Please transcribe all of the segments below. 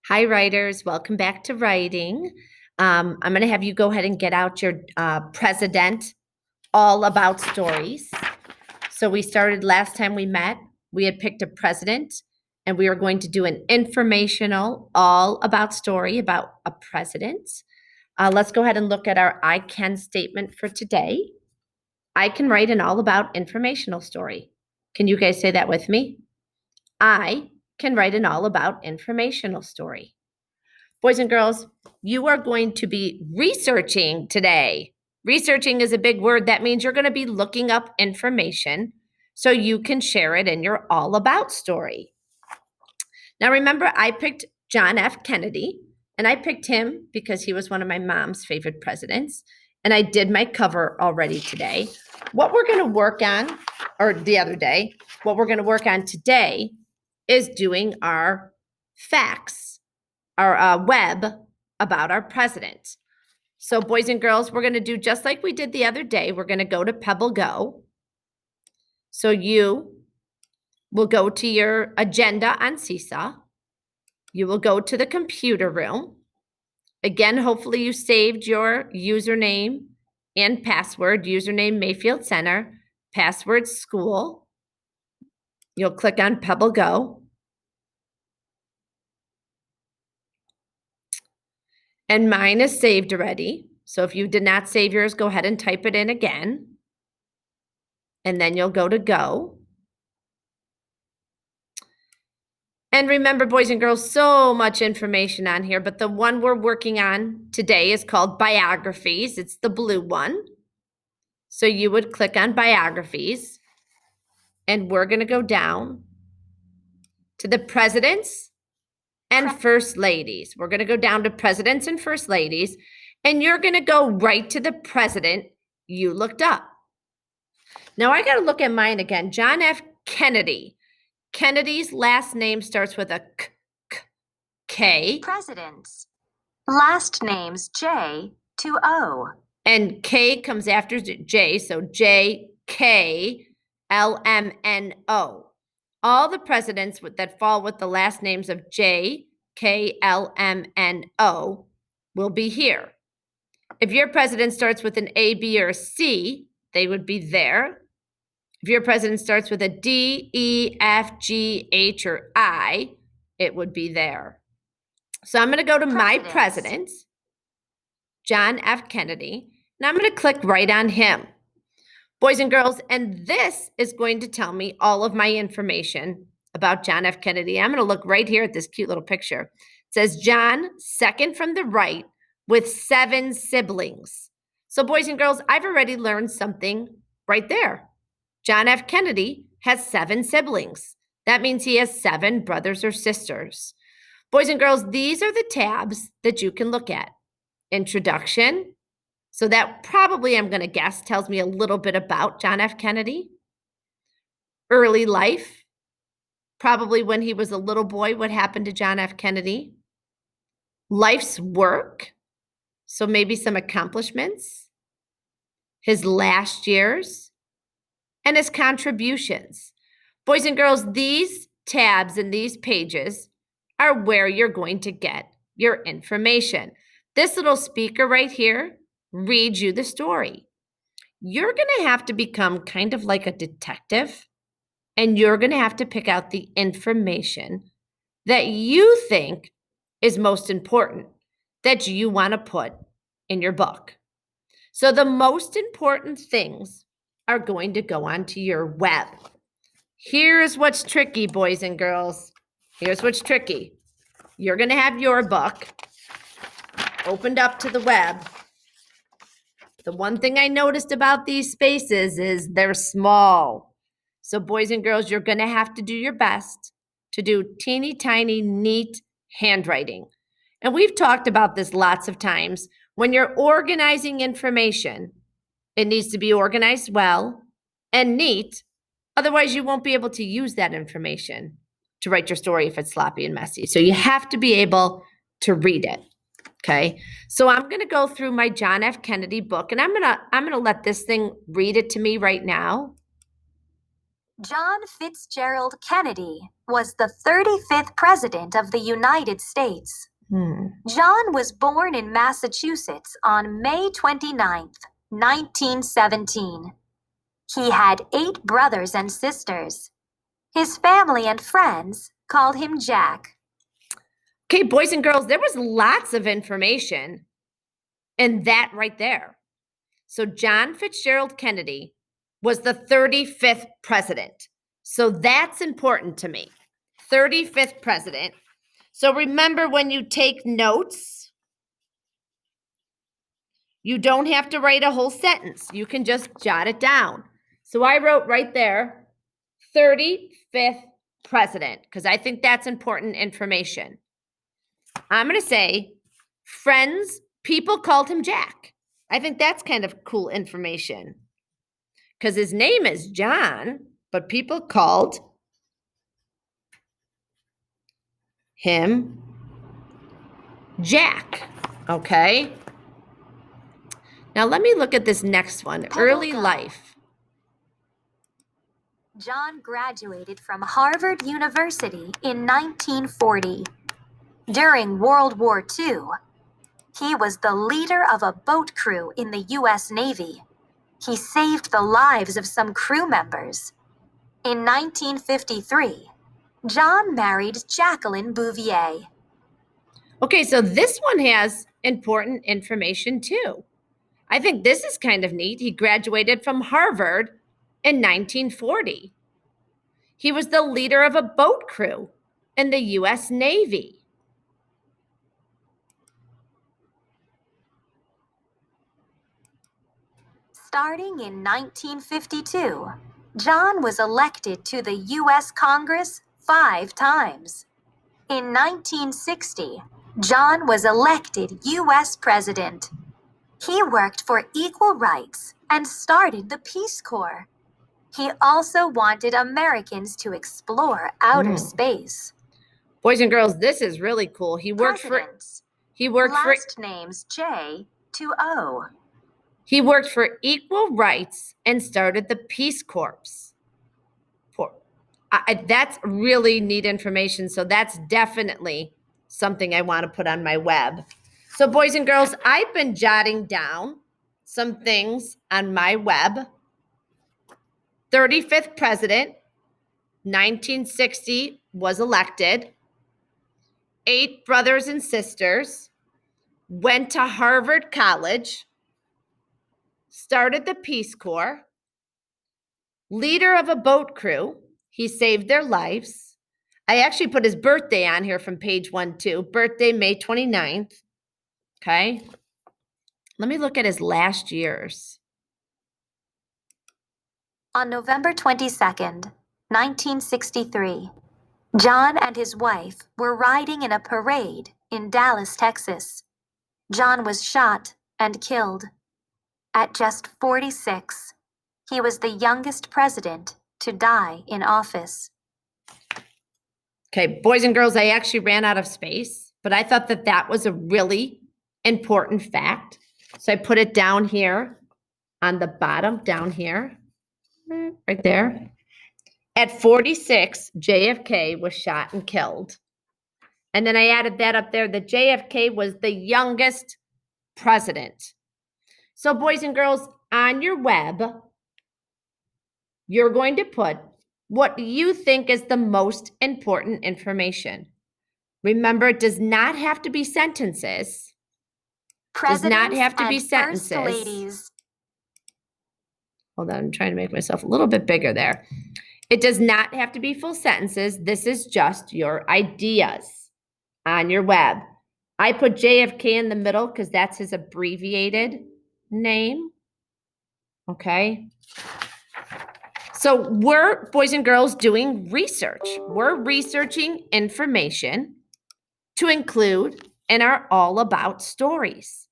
Hi, writers. Welcome back to writing. I'm going to have you go ahead and get out your president all about stories. So we started last time we met. We had picked a president, and we were going to do an informational all about story about a president. Let's go ahead and look at our I can statement for today. I can write an all about informational story. Can you guys say that with me? I can write an all about informational story. Boys and girls, you are going to be researching today. Researching is a big word. That means you're going to be looking up information so you can share it in your all about story. Now, remember, I picked John F. Kennedy, and I picked him because he was one of my mom's favorite presidents. And I did my cover already today. What we're going to work on, or the other day, what we're going to work on today is doing our facts, our web about our president. So boys and girls, we're going to do just like we did the other day. We're going to go to pebblego. So you will go to your agenda on Seesaw. You will go to the computer room. Again, hopefully you saved your username and password. Username Mayfield Center, password school. You'll click on pebblego. And mine is saved already. So if you did not save yours, go ahead and type it in again. And then you'll go to go. And remember, boys and girls, so much information on here, but the one we're working on today is called biographies. It's the blue one. So you would click on biographies, and we're going to go down to the presidents and first ladies. We're going to go down to presidents and first ladies, and you're going to go right to the president you looked up. Now I got to look at mine again. John F. Kennedy. Kennedy's last name starts with a K. Presidents. Last names J to O. And K comes after J, so JKLMNO. All the presidents that fall with the last names of JKLMNO will be here. If your president starts with an A, B, or a C, they would be there. If your president starts with a D, E, F, G, H, or I, it would be there. So I'm going to go to my president, John F. Kennedy, and I'm going to click right on him. Boys and girls, and this is going to tell me all of my information about John F. Kennedy. I'm going to look right here at this cute little picture. It says John, second from the right, with 7 siblings. So boys and girls, I've already learned something right there. John F. Kennedy has 7 siblings. That means he has 7 brothers or sisters. Boys and girls, these are the tabs that you can look at. Introduction. So that probably, I'm going to guess, tells me a little bit about John F. Kennedy. Early life. Probably when he was a little boy, what happened to John F. Kennedy. Life's work. So maybe some accomplishments. His last years. And his contributions. Boys and girls, these tabs and these pages are where you're going to get your information. This little speaker right here reads you the story. You're going to have to become kind of like a detective, and you're going to have to pick out the information that you think is most important, that you want to put in your book. So the most important things are going to go onto your web. Here's what's tricky, boys and girls. Here's what's tricky. You're going to have your book opened up to the web. The one thing I noticed about these spaces is they're small. So boys and girls, you're going to have to do your best to do teeny tiny, neat handwriting. And we've talked about this lots of times. When you're organizing information, it needs to be organized well and neat. Otherwise, you won't be able to use that information to write your story if it's sloppy and messy. So you have to be able to read it. Okay. So I'm going to go through my John F. Kennedy book, and I'm going to let this thing read it to me right now. John Fitzgerald Kennedy was the 35th President of the United States. John was born in Massachusetts on May 29th, 1917. He had 8 brothers and sisters. His family and friends called him Jack. Okay, boys and girls, there was lots of information in that right there. So John Fitzgerald Kennedy was the 35th president. So that's important to me. 35th president. So remember, when you take notes, you don't have to write a whole sentence. You can just jot it down. So I wrote right there, 35th president, because I think that's important information. I'm going to say, friends, people called him Jack. I think that's kind of cool information, because his name is John, but people called him Jack. Okay. Now let me look at this next one. Early life. John graduated from Harvard University in 1940. During World War II, he was the leader of a boat crew in the U.S. Navy. He saved the lives of some crew members. In 1953, John married Jacqueline Bouvier. Okay, so this one has important information too. I think this is kind of neat. He graduated from Harvard in 1940. He was the leader of a boat crew in the U.S. Navy. Starting in 1952, John was elected to the U.S. Congress 5 times. In 1960, John was elected U.S. President. He worked for equal rights and started the Peace Corps. He also wanted Americans to explore outer space. Boys and girls, this is really cool. He worked Presidents. for Last names J to O. He worked for equal rights and started the Peace Corps. That's really neat information. So that's definitely something I want to put on my web. So boys and girls, I've been jotting down some things on my web. 35th president, 1960 was elected. 8 brothers and sisters, went to Harvard College, started the Peace Corps, leader of a boat crew. He saved their lives. I actually put his birthday on here from page 1 too. Birthday, May 29th. Okay. Let me look at his last years. On November 22nd, 1963, John and his wife were riding in a parade in Dallas, Texas. John was shot and killed. At just 46, he was the youngest president to die in office. Okay, boys and girls, I actually ran out of space, but I thought that that was a really important fact. So I put it down here on the bottom, down here, right there. At 46, JFK was shot and killed. And then I added that up there, that JFK was the youngest president. So boys and girls, on your web, you're going to put what you think is the most important information. Remember, it does not have to be sentences. Does not have to be sentences. First ladies. Hold on, I'm trying to make myself a little bit bigger there. It does not have to be full sentences. This is just your ideas on your web. I put JFK in the middle because that's his abbreviated name. Okay. So we're, boys and girls, doing research. We're researching information to include in our All About stories.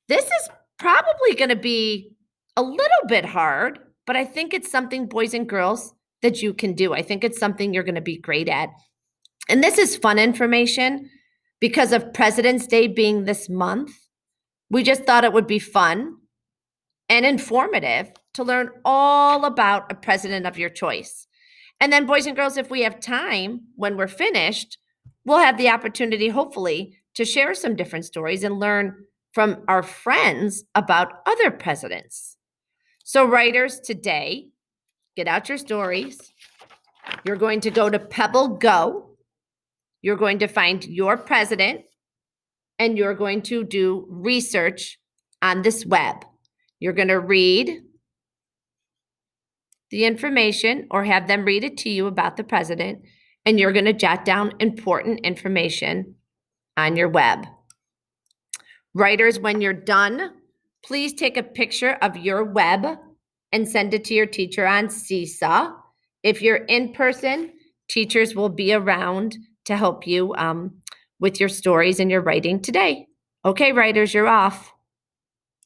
This is probably going to be a little bit hard, but I think it's something, boys and girls, that you can do. I think it's something you're going to be great at. And this is fun information because of President's Day being this month. We just thought it would be fun and informative to learn all about a president of your choice. And then, boys and girls, if we have time when we're finished, we'll have the opportunity, hopefully, to share some different stories and learn from our friends about other presidents. So, writers, today, get out your stories. You're going to go to pebblego. You're going to find your president, and you're going to do research on this web. You're going to read the information or have them read it to you about the president, and you're going to jot down important information on your web. Writers, when you're done, please take a picture of your web and send it to your teacher on Seesaw. If you're in person, teachers will be around to help you with your stories and your writing today. Okay, writers, you're off.